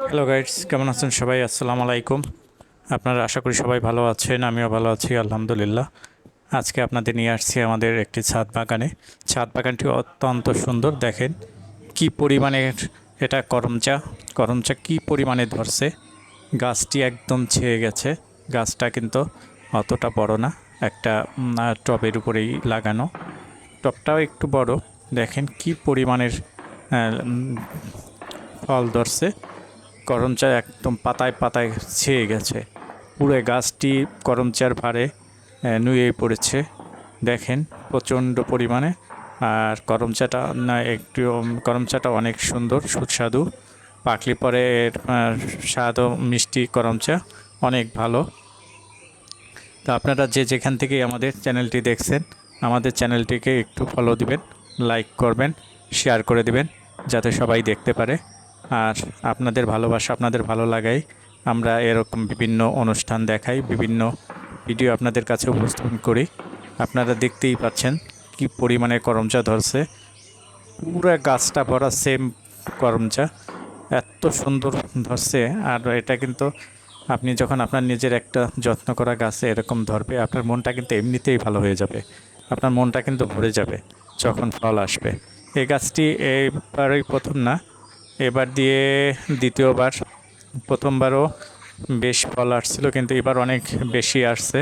Hello guides, কেমন আছেন সবাই? আসসালামু আলাইকুম। আপনারা আশা করি সবাই ভালো আছেন, আমিও ভালো আছি আলহামদুলিল্লাহ। আজকে আপনাদের নিয়ে আসছি আমাদের একটি ছাদ বাগানে। ছাদ বাগানটি অত্যন্ত সুন্দর। দেখেন কি পরিমাণের এটা করমচা। করমচা কি পরিমাণে ধরছে, গাছটি একদম ছেয়ে গেছে। গাছটা কিন্তু অতটা বড় না, একটা টবের উপরেই লাগানো। টবটাও একটু বড়। দেখেন কি পরিমাণের ফল ধরছে। করমচা একদম পাতায় পাতায় ছেয়ে গেছে। পুরো গাছটি করমচার ভারে নুয়ে পড়েছে। দেখেন প্রচণ্ড পরিমাণে। আর করমচাটা অনেক সুন্দর, সুস্বাদু। পাকলে পরে এর স্বাদও মিষ্টি। করমচা অনেক ভালো। তো আপনারা যে যেখান থেকেই আমাদের চ্যানেলটি দেখছেন, আমাদের চ্যানেলটিকে একটু ফলো দিবেন, লাইক করবেন, শেয়ার করে দিবেন, যাতে সবাই দেখতে পারে। আর আপনাদের ভালোবাসা, আপনাদের ভালো লাগাই আমরা এরকম বিভিন্ন অনুষ্ঠান দেখাই, বিভিন্ন ভিডিও আপনাদের কাছে উপস্থাপন করি। আপনারা দেখতেই পাচ্ছেন কি পরিমাণে করমচা ধরছে। পুরো গাছটা ভরা সেম করমচা, এত সুন্দর ধরছে। আর এটা কিন্তু আপনি যখন আপনার নিজের একটা যত্ন করা গাছে এরকম ধরবে, আপনার মনটা কিন্তু এমনিতেই ভালো হয়ে যাবে। আপনার মনটা কিন্তু ভরে যাবে যখন ফল আসবে। এই গাছটি এবারই প্রথম না, এবার দিয়ে দ্বিতীয়বার। প্রথমবারও বেশ ফল আসছিল, কিন্তু এবার অনেক বেশি আসছে।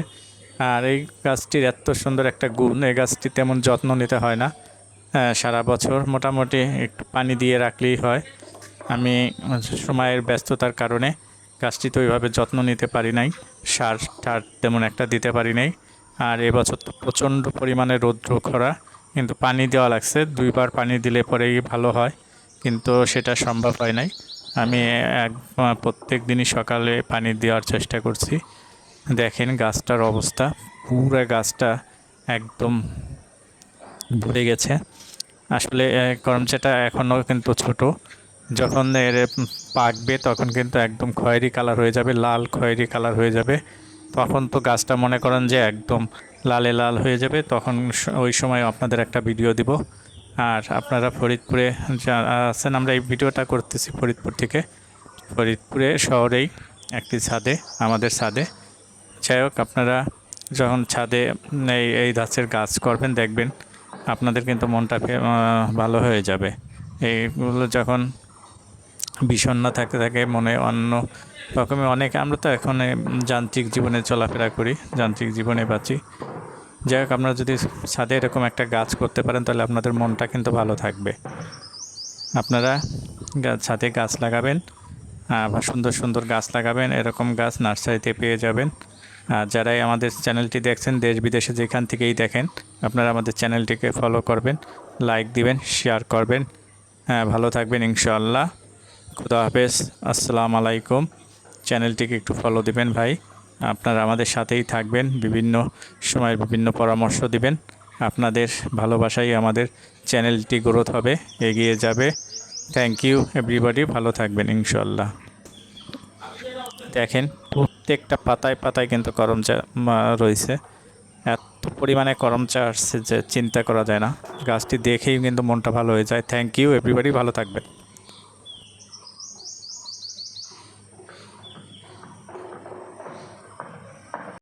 আর এই গাছটির এত সুন্দর একটা গুণ, এই গাছটি তেমন যত্ন নিতে হয় না। সারা বছর মোটামুটি একটু পানি দিয়ে রাখলেই হয়। আমি সময়ের ব্যস্ততার কারণে গাছটি তো ওইভাবে যত্ন নিতে পারি নাই, সার টার তেমন একটা দিতে পারি নাই। আর এবছর তো প্রচণ্ড পরিমাণে রৌদ্র খরা, কিন্তু পানি দেওয়া লাগছে। দুইবার পানি দিলে পরেই ভালো হয়, কিন্তু সেটা সম্ভব হয় নাই। আমি প্রত্যেক দিনই সকালে পানি দেওয়ার চেষ্টা করছি। দেখেন গাছটার অবস্থা, পুরো গাছটা একদম ভরে গেছে। আসলে করমচাটা এখনও কিন্তু ছোট। যখন এর পাকবে তখন কিন্তু একদম খয়েরি কালার হয়ে যাবে, লাল খয়েরি কালার হয়ে যাবে। তখন তো গাছটা মনে করেন যে একদম লালে লাল হয়ে যাবে। তখন ওই সময় আপনাদের একটা ভিডিও দিব। আর আপনারা ফরিদপুরে আছেন, আমরা এই ভিডিওটা করতেছি ফরিদপুর থেকে। ফরিদপুরে শহরেই একটি ছাদে, আমাদের ছাদে। যাই হোক, আপনারা যখন ছাদে এই গাছের গাছ করবেন, দেখবেন আপনাদের কিন্তু মনটা ভালো হয়ে যাবে। এইগুলো যখন বিষণ্ণ থাকতে থাকে মনে, অন্য রকমের অনেক, আমরা তো এখন যান্ত্রিক জীবনে চলাফেরা করি, যান্ত্রিক জীবনে বাঁচি। যাই হোক, আপনারা যদি ছাদে এরকম একটা গাছ করতে পারেন, তাহলে আপনাদের মনটা কিন্তু ভালো থাকবে। আপনারা ছাদে গাছ লাগাবেন, সুন্দর সুন্দর গাছ লাগাবেন। এরকম গাছ নার্সারিতে পেয়ে যাবেন। আর যারাই আমাদের চ্যানেলটি দেখছেন, দেশ বিদেশে যেখান থেকেই দেখেন, আপনারা আমাদের চ্যানেলটিকে ফলো করবেন, লাইক দিবেন, শেয়ার করবেন। ভালো থাকবেন ইনশাআল্লাহ। খুদা হাফেজ, আসসালামু আলাইকুম। চ্যানেলটিকে একটু ফলো দিবেন ভাই। আপনারা আমাদের সাথেই থাকবেন, বিভিন্ন সময় বিভিন্ন পরামর্শ দিবেন। আপনাদের ভালোবাসাই আমাদের চ্যানেলটি গ্রোথ হবে, এগিয়ে যাবে। থ্যাংক ইউ এভরিবডি, ভালো থাকবেন ইনশাআল্লাহ। দেখেন প্রত্যেকটা পাতায় পাতায় কিন্তু করমচা রয়েছে। এত পরিমাণে করমচা আসছে যে চিন্তা করা যায় না। গাছটি দেখেই কিন্তু মনটা ভালো হয়ে যায়। থ্যাংক ইউ এভরিবডি, ভালো থাকবেন।